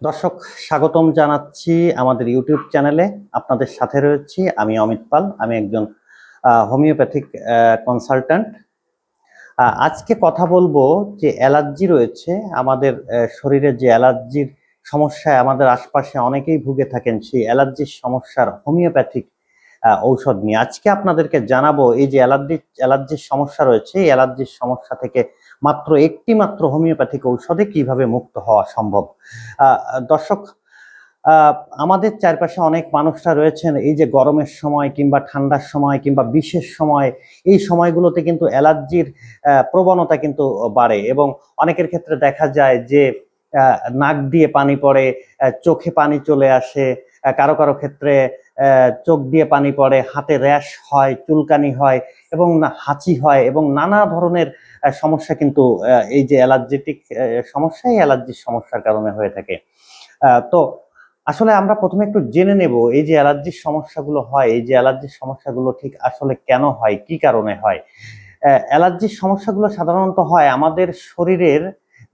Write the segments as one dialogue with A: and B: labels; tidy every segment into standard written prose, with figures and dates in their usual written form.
A: দর্শক, স্বাগতম জানাচ্ছি আমাদের ইউটিউব চ্যানেলে। আপনাদের সাথে রয়েছি আমি অমিত পাল। আমি একজন হোমিওপ্যাথিক কনসালট্যান্ট। আজকে কথা বলবো যে অ্যালার্জি রয়েছে আমাদের শরীরে, যে অ্যালার্জির সমস্যায় আমাদের আশপাশে অনেকেই ভুগে থাকেন, সেই অ্যালার্জির সমস্যার হোমিওপ্যাথিক ঔষধ নিয়ে আজকে আপনাদেরকে জানাবো। এই যে অ্যালার্জির সমস্যা রয়েছে, এই অ্যালার্জির সমস্যা থেকে মাত্র হোমিওপ্যাথিক ঔষধে কিভাবে মুক্ত হওয়া সম্ভব। দর্শক, আহ আমাদের চারপাশে অনেক মানুষরা রয়েছেন, এই যে গরমের সময় কিংবা ঠান্ডার সময় কিংবা বিশেষ সময়, এই সময়গুলোতে কিন্তু অ্যালার্জির প্রবণতা কিন্তু বাড়ে এবং অনেকের ক্ষেত্রে দেখা যায় যে নাক দিয়ে পানি পড়ে, চোখে পানি চলে আসে, কারো কারো ক্ষেত্রে চোখ দিয়ে পানি পড়ে, হাতে র্যাশ হয়, চুলকানি হয় এবং হাঁচি হয় এবং নানা ধরনের সমস্যা কিন্তু এই যে অ্যালার্জেটিক সমস্যা, এই অ্যালার্জির সমস্যার কারণে হয়ে থাকে। তো আসলে আমরা প্রথমে একটু জেনে নেব এই যে অ্যালার্জির সমস্যাগুলো হয়, এই যে অ্যালার্জির সমস্যাগুলো ঠিক আসলে কেন হয়, কি কারণে হয়। অ্যালার্জির সমস্যাগুলো সাধারণত হয় আমাদের শরীরের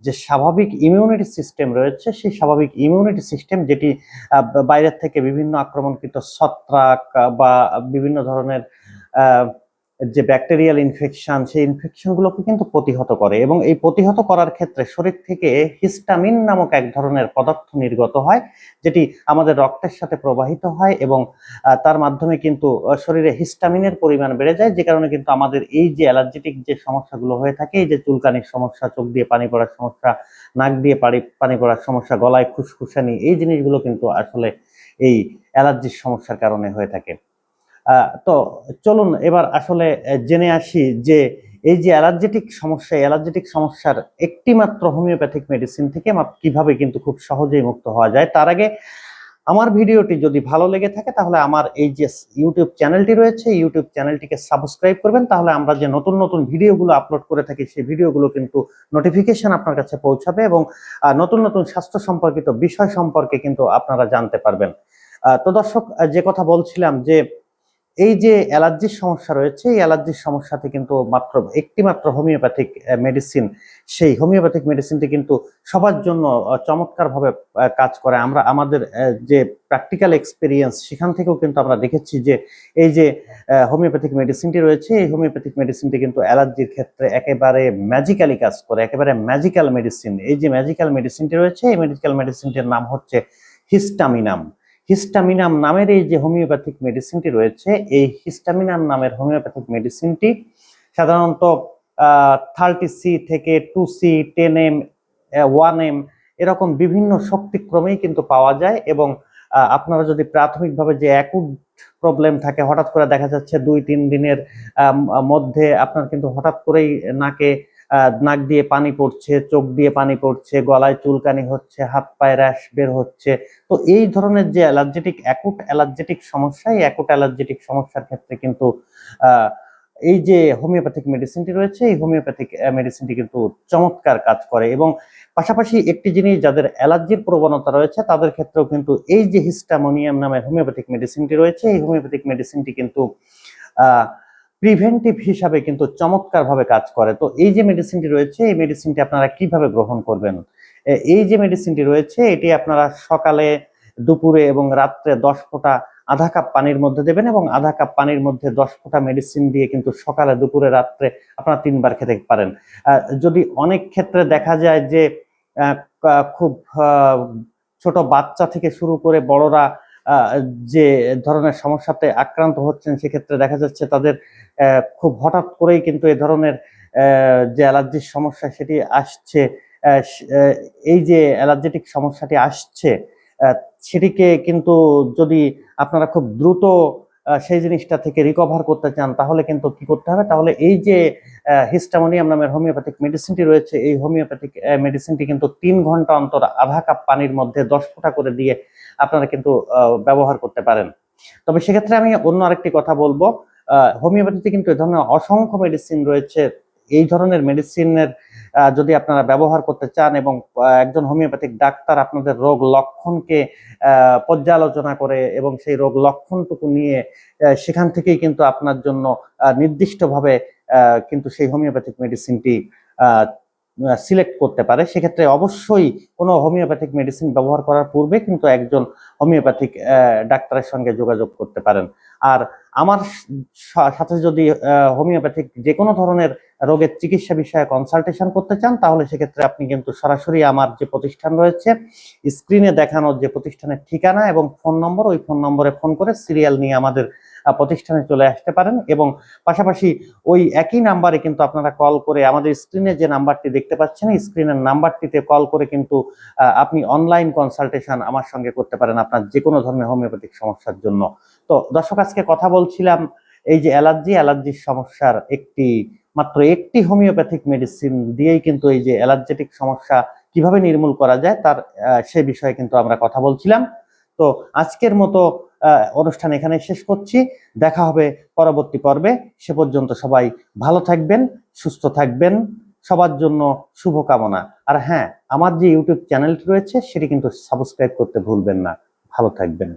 A: যে স্বাভাবিক ইমিউনিটি সিস্টেম রয়েছে, সেই স্বাভাবিক ইমিউনিটি সিস্টেম যেটি বাইরের থেকে বিভিন্ন আক্রমণকৃত ছত্রাক বা বিভিন্ন ধরনের যে ব্যাকটেরিয়াল ইনফেকশন, সেই ইনফেকশনগুলোকে কিন্তু প্রতিহত করে এবং এই প্রতিহত করার ক্ষেত্রে শরীর থেকে হিস্টামিন নামক এক ধরনের পদার্থ নির্গত হয়, যেটি আমাদের রক্তের সাথে প্রবাহিত হয় এবং তার মাধ্যমে কিন্তু শরীরে হিস্টামিনের পরিমাণ বেড়ে যায়, যে কারণে কিন্তু আমাদের এই যে অ্যালার্জেটিক যে সমস্যাগুলো হয়ে থাকে, এই যে চুলকানির সমস্যা, চোখ দিয়ে পানি পড়ার সমস্যা, নাক দিয়ে পানি পড়ার সমস্যা, গলায় খুসখুসানি, এই জিনিসগুলো কিন্তু আসলে এই অ্যালার্জির সমস্যার কারণে হয়ে থাকে। তো চলুন এবার আসলে জেনে আসি যে এই যে অ্যালার্জেটিক সমস্যা, অ্যালার্জেটিক সমস্যার একটি মাত্র হোমিওপ্যাথিক মেডিসিন থেকে কিভাবে কিন্তু খুব সহজেই মুক্ত হওয়া যায়। তার আগে আমার ভিডিওটি যদি ভালো লেগে থাকে তাহলে আমার এই যে ইউটিউব চ্যানেলটি রয়েছে, ইউটিউব চ্যানেলটিকে সাবস্ক্রাইব করবেন, তাহলে আমরা যে নতুন নতুন ভিডিওগুলো আপলোড করে থাকি সেই ভিডিওগুলো কিন্তু নোটিফিকেশন আপনার কাছে পৌঁছাবে এবং নতুন নতুন স্বাস্থ্য সম্পর্কিত বিষয় সম্পর্কে কিন্তু আপনারা জানতে পারবেন। তো দর্শক, যে কথা বলছিলাম যে এই যে অ্যালার্জির সমস্যা রয়েছে, এই অ্যালার্জির সমস্যাতে কিন্তু একটি মাত্র হোমিওপ্যাথিক মেডিসিন, সেই হোমিওপ্যাথিক মেডিসিনটি কিন্তু সবার জন্য চমৎকারভাবে কাজ করে। আমরা আমাদের যে প্র্যাকটিক্যাল এক্সপিরিয়েন্স, সেখান থেকেও কিন্তু আমরা দেখেছি যে এই যে হোমিওপ্যাথিক মেডিসিনটি রয়েছে, এই হোমিওপ্যাথিক মেডিসিনটি কিন্তু অ্যালার্জির ক্ষেত্রে একেবারে ম্যাজিক্যালি কাজ করে, একেবারে ম্যাজিক্যাল মেডিসিন। এই যে ম্যাজিক্যাল মেডিসিনটি রয়েছে, এই ম্যাজিক্যাল মেডিসিনটির নাম হচ্ছে হিস্টামিনাম। হিস্টামিনাম নামের এই যে হোমিওপ্যাথিক মেডিসিনটি রয়েছে, এই হিস্টামিনাম নামের হোমিওপ্যাথিক মেডিসিনটি সাধারণত 30C থেকে 2C, 10M, 1M এরকম বিভিন্ন শক্তিক্রমেই কিন্তু পাওয়া যায় এবং আপনারা যদি প্রাথমিকভাবে যে অ্যাকুট প্রবলেম থাকে, হঠাৎ করে দেখা যাচ্ছে 2-3 দিনের মধ্যে আপনার কিন্তু হঠাৎ করেই নাক দিয়ে পানি পড়ছে, চোখ দিয়ে পানি পড়ছে, গলায় চুলকানি হচ্ছে, হাত পায়ে র্যাশ বের হচ্ছে, তো এই ধরনের যে অ্যাকুট অ্যালার্জেটিক সমস্যা, এই অ্যাকুট অ্যালার্জেটিক সমস্যার ক্ষেত্রে কিন্তু এই যে হোমিওপ্যাথিক মেডিসিনটি রয়েছে, এই হোমিওপ্যাথিক মেডিসিনটি কিন্তু চমৎকার কাজ করে এবং পাশাপাশি একটি জিনিস, যাদের অ্যালার্জির প্রবণতা রয়েছে তাদের ক্ষেত্রেও কিন্তু এই যে হিস্টামোনিয়াম নামের হোমিওপ্যাথিক মেডিসিনটি রয়েছে, এই হোমিওপ্যাথিক মেডিসিনটি কিন্তু প্রিভেন্টিভ হিসাবে কিন্তু চমৎকারভাবে কাজ করে। তো এই যে মেডিসিনটি রয়েছে, এই মেডিসিনটি আপনারা কিভাবে গ্রহণ করবেন। এই যে মেডিসিনটি রয়েছে, এটি আপনারা সকালে, দুপুরে এবং রাত্রে 10 ফোঁটা আধা কাপ পানির মধ্যে দেবেন এবং আধা কাপ পানির মধ্যে 10 ফোঁটা মেডিসিন দিয়ে কিন্তু সকালে, দুপুরে, রাত্রে আপনারা 3 বার খেতে পারেন। যদি অনেক ক্ষেত্রে দেখা যায় যে খুব ছোট বাচ্চা থেকে শুরু করে বড়রা যে ধরনের সমস্যাতে আক্রান্ত হচ্ছেন, সেক্ষেত্রে দেখা যাচ্ছে তাদের খুব হঠাৎ করেই কিন্তু এ ধরনের যে অ্যালার্জির সমস্যা সেটি আসছে। এই যে অ্যালার্জেটিক সমস্যাটি আসছে, সেটিকে কিন্তু যদি আপনারা খুব দ্রুত সেই জিনিসটা থেকে রিকভার করতে চান, তাহলে কিন্তু কি করতে হবে, তাহলে এই যে হিস্টামোনিয়াম নামের হোমিওপ্যাথিক মেডিসিনটি রয়েছে, এই হোমিওপ্যাথিক মেডিসিনটি কিন্তু 3 ঘন্টা অন্তর আধা কাপ পানির মধ্যে 10 ফোঁটা করে দিয়ে আপনারা কিন্তু ব্যবহার করতে পারেন। তবে সেক্ষেত্রে আমি অন্য আরেকটি কথা বলবো, হোমিওপ্যাথিতে কিন্তু এ ধরনের অসংখ্য মেডিসিন রয়েছে। এই ধরনের মেডিসিনের যদি আপনারা ব্যবহার করতে চান এবং একজন হোমিওপ্যাথিক ডাক্তার আপনাদের রোগ লক্ষণকে পর্যালোচনা করে এবং সেই রোগ লক্ষণটুকু নিয়ে সেখান থেকেই কিন্তু আপনার জন্য নির্দিষ্টভাবে কিন্তু সেই হোমিওপ্যাথিক মেডিসিনটি সিলেক্ট করতে পারে। সেক্ষেত্রে অবশ্যই কোনো হোমিওপ্যাথিক মেডিসিন ব্যবহার করার পূর্বে কিন্তু একজন হোমিওপ্যাথিক ডাক্তারের সঙ্গে যোগাযোগ করতে পারেন। আর আমার সাথে যদি হোমিওপ্যাথিক যে কোনো ধরনের রোগের চিকিৎসা বিষয়ে কনসালটেশন করতে চান, তাহলে সেক্ষেত্রে আপনি কিন্তু সরাসরি আমার যে প্রতিষ্ঠান রয়েছে, স্ক্রিনে দেখানো যে প্রতিষ্ঠানের ঠিকানা এবং ফোন নম্বর, ওই ফোন নম্বরে ফোন করে সিরিয়াল নিয়ে আমাদের প্রতিষ্ঠানে চলে আসতে পারেন। এবং পাশাপাশি ওই একই নাম্বারে কিন্তু আপনারা কল করে, আমাদের স্ক্রিনে যে নাম্বারটি দেখতে পাচ্ছেন, স্ক্রিনের নাম্বারটিতে কল করে কিন্তু আপনি অনলাইন কনসালটেশন আমার সঙ্গে করতে পারেন আপনার যে কোনো ধরনের হোমিওপ্যাথিক সমস্যার জন্য। তো দর্শক, আজকে কথা বলছিলাম এই যে অ্যালার্জির সমস্যার মাত্র একটি হোমিওপ্যাথিক মেডিসিন দিয়েই কিন্তু এই যে অ্যালার্জেটিক সমস্যা কিভাবে নির্মূল করা যায় তার সে বিষয়ে কিন্তু আমরা কথা বলছিলাম। তো আজকের মতো অনুষ্ঠান এখানে শেষ করছি। দেখা হবে পরবর্তী পর্বে। সে পর্যন্ত সবাই ভালো থাকবেন, সুস্থ থাকবেন, সবার জন্য শুভকামনা। আর হ্যাঁ, আমার যে ইউটিউব চ্যানেলটি রয়েছে সেটি কিন্তু সাবস্ক্রাইব করতে ভুলবেন না। ভালো থাকবেন।